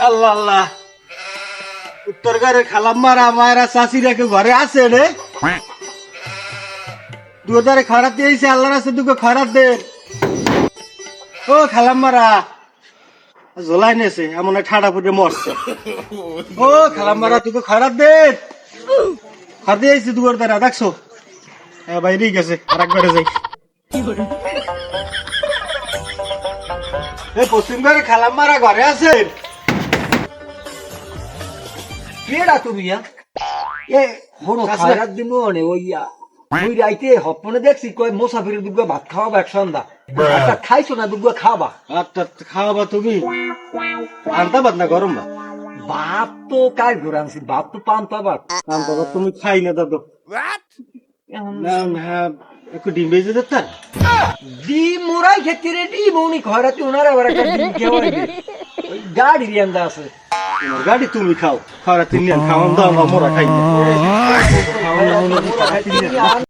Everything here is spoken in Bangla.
আল্লাহ আল্লাহ উত্তর ঘরে খালাম মারা মায়েরা চাষিরা কেউ ঘরে আছে রে দুধারে খরাত দিয়েছে আল্লাহ রাস্তা দুটো খরাত দে ও খালাম মারা জ্বলাই নেছে এমন ঠাডা পুটে মরছে ও খালাম মারা তুই খরাত দে খর দিয়েছি দুয়ার দ্বারা দেখছো হ্যাঁ বাইরেই গেছে আর একবারে যাই পশ্চিম ঘরে খালাম মারা ঘরে আছে কেডা তুমি এ হনো খায়রাত দিন মানে ওইয়া ওই রাইতে হপনে দেখছি কয় মুসাফিরের দুগা ভাত খাওয়াবা এক সন্ধ্যা একটা খাইছো না দুগা খাবা আচ্ছা খাওয়াবা তুমি আনতা বাদ না গরম ভাত বাপ তো কাজ ঘুরে আনছি বাপ তো পান্তা বাপ আনতা বাদ তুমি খাই না দাদু না হ্যাঁ একটু ডিম বেজে দিতেন ডিম মোরাই খেতে রে ডিম উনি খয়রাতে ওনার আবার একটা ডিম খেওয়াই ওই গাড়ি রিয়ান্দা আছে তোমার গাড়ি তুমি খাও খরা তিন খাওয়ান দাও আমরা মোরা খাই না।